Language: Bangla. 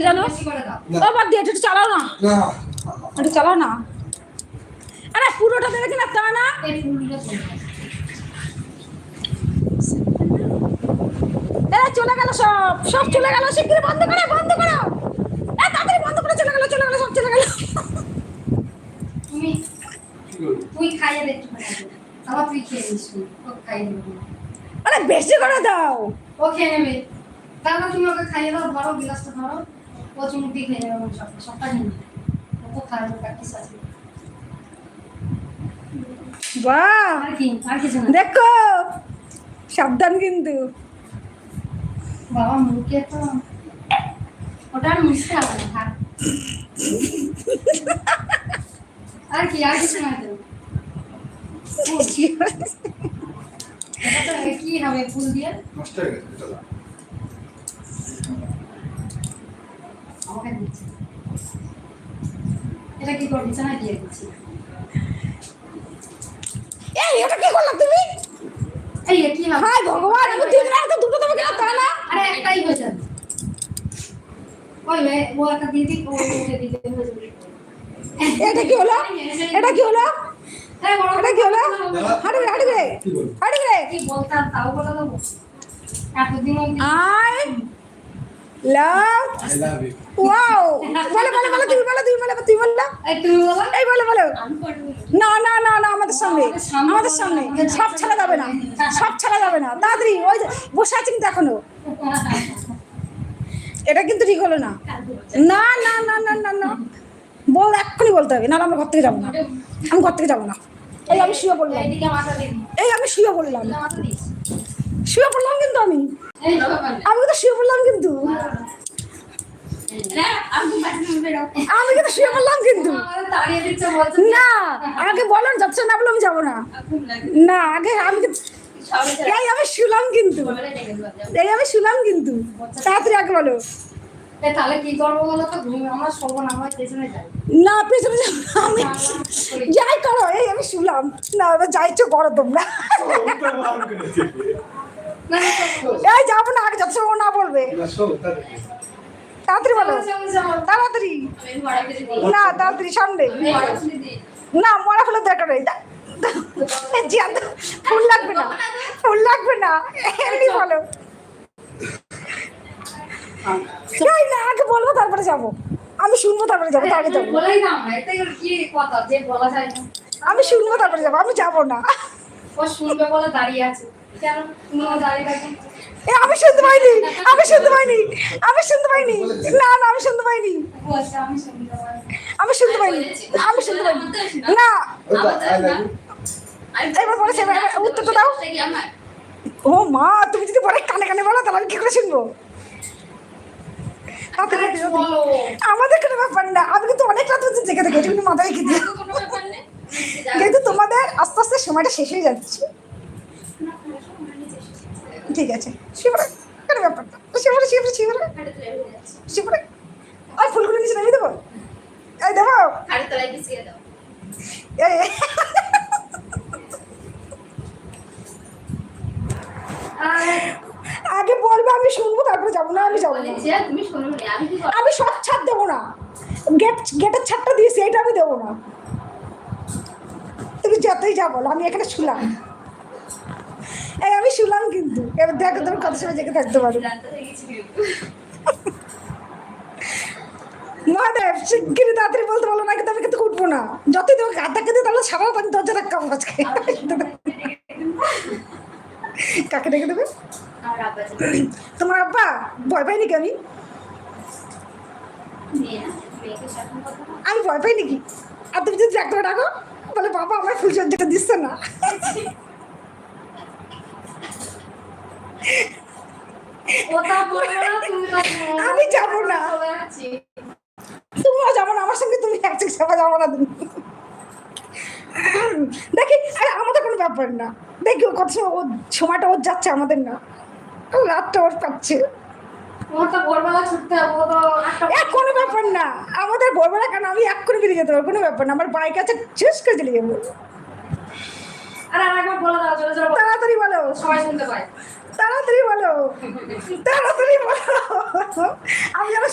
জানো ও বাদ দিয়ে একটু চালাও না, একটু চালাও না। আরে পুরোটা দেবে কিনা তা না, চলে গেল, সব সব চলে গেল। শিগগির বন্ধ করো, বন্ধ করো, তাড়াতাড়ি বন্ধ করে। চলে গেল, চলে গেল, সব চলে গেল। তুই খাইয়ে দে, আবার তুই খেয়ে নিস, খাইয়ে দেবো। আরে বেশি করে দাও, ও খেয়ে নেবে। তারপর তুমি ওকে খাইয়ে দাও, ধরো গ্লাসটা ধরো, ও চুমুটি খেয়ে নেবে। সবটা নিয়ে নেবে, ও তো খাওয়ার প্র্যাকটিস আছে। বাহ, আর কি, আর কিছু না। দেখো সাবধান কিন্তু। বাবা মুখে তো ওটা আর মিশতে হবে না, থাক। আর কি, আর কিছু না তো। এটা তো কি হবে, ফুল দিয়ে নষ্ট হয়ে গেছে। আমাকে দিচ্ছি, এটা কি করবি? বিছানায় দিয়ে দিচ্ছি। এই এটা কি করলা তুমি? এই কি হবে? হায় ভগবান, আমি তিনটা তো দুটো দেবো কিনা তা না। আরে একটাই হয়ে যাবে। ওই ও একটা দিয়ে দিই, ও ওকে দিয়ে দিই, হয়ে যাবে। এটা কি হলো? এটা কি হলো? আরে বড় এটা কি হলো? হাঁটবে হাঁটবে হাঁটবে। কি বলতাম তাও বলে দেবো। এতদিন আই লাভ ওয়াও। বলো বলো বলো, তুমি বলো, তুমি বলো, তুমি বলো, তুমি বলো। এই বলো বলো। না না না না, আমাদের সামনে, আমাদের সামনে সব ছাড়া যাবে না, সব ছাড়া যাবে না। তাড়াতাড়ি ওই যে বসে আছে কিন্তু এখনো। এটা কিন্তু ঠিক হলো না। না না না না না না, বল এক্ষুনি বলতে হবে, না আমরা ঘর থেকে যাবো না, আমি ঘর থেকে যাবো না। এই আমি শুয়ে পড়লাম, এইদিকে মাথা দিবি, এই আমি শুয়ে পড়লাম, মাথা দিস। শুয়ে পড়লাম কিন্তু আমি এই বাবা, আমি তো শুয়ে পড়লাম কিন্তু, আমি কিন্তু শুয়ে পড়লাম কিন্তু। আমাদের তাড়িয়ে দিচ্ছে বলছে না আগে বলো, যাচ্ছে না বলে আমি যাবো না। না আগে আমি এই আমি শুলাম কিন্তু, এই আমি শুলাম কিন্তু। তাড়াতাড়ি আগে বলো। তাহলে কি করবো বলো তো? ঘুম আমরা শোবো না, আমরা পেছনে যাই। না পেছনে যাবো না, আমি যাই করো, এই আমি শুলাম না, এবার যা ইচ্ছে করো তোমরা। না এই যাবো না, আগে যাচ্ছে ও না বলবে। তাড়াতাড়ি বলো, তাড়াতাড়ি। না তাড়াতাড়ি সামনে, না মরা ফেলার দরকার নেই। ফুল লাগবে না, ফুল লাগবে না, এমনি বলো। এই না আগে বলবো তারপরে যাবো, আমি শুনবো তারপরে যাবো, তারপরে যাবো। বলেই দাও না, এতে কি কথা যে বলা যায় না। আমি শুনবো তারপরে যাবো, আমি যাবো না। ও শুনবে বলে দাঁড়িয়ে আছে, কেন তুমি দাঁড়িয়ে থাকো? এ আমি শুনতে পাইনি, আমি শুনতে পাইনি, আমি শুনতে পাইনি। না না আমি শুনতে পাইনি, বলছে আমি শুনতে পাই। আমি শুনতে পাইনি, আমি শুনতে পাইনি। না এবার বলেছে, এবার উত্তরটা দাও। ও মা, তুমি যদি পরে কানে কানে বলো তাহলে আমি কি করে শুনবো? আমাদের কোনো ব্যাপার না, আমি কিন্তু অনেক রাত পর্যন্ত জেগে থাকি, এটা কিন্তু মাথায় রেখে দিই। কিন্তু তোমাদের আস্তে আস্তে সময়টা শেষ হয়ে যাচ্ছে। ঠিক আছে শিবরে, কোনো ব্যাপার না, শিবরে শিবরে শিবরে শিবরে। আর ফুলগুলো নিচে নামিয়ে দেবো, এই দেবো এই আগে বলবো, আমি শুনবো তারপরে যাবো না, আমি যাবো না। আমি সব ছাড় দেবো না, গেটের ছাড়টা দিয়েছি এটা আমি দেবো না। তুমি যতই যা বলো, আমি এখানে শুলাম, এই আমি শুলাম কিন্তু। এবার দেখো তুমি কত সময় জেগে থাকতে পারো। মহাদেব শিগগিরই তাড়াতাড়ি বলতে বলো না, কিন্তু আমি কিন্তু উঠবো না। যতই তোমাকে হাত ধাক্কা দিই তাহলে সারা আমি দরজা ধাক্কাবো আজকে। কাকে ডেকে দেবে? তোমার আব্বা ভয় পাই নাকি? আমি ভয় পাই নাকি? আর তুমি যদি ডাক্তার ডাকো বলে বাবা আমার ফুল সজ্জাটা দিচ্ছে না, আমি যাবো না, তুমিও যাবো না আমার সঙ্গে, তুমি একসাথে সবাই যাবো না তুমি। দেখি আমাদের কোনো ব্যাপার না, দেখি ও কত সময় ওর সময়টা ওর যাচ্ছে, আমাদের না, রাতটা ওর পাচ্ছে। কোনো ব্যাপার না, আমাদের ভোরবেলা কেন, আমি এক্ষুনি বেরিয়ে যেতে পারবো, কোনো ব্যাপার না, আমার বাইক আছে, শেষ করে চলে যাবো। তাড়াতাড়ি বলো, সবাই শুনতে পায়। তাড়াতাড়ি বলো, তাড়াতাড়ি বলো। আমি যেন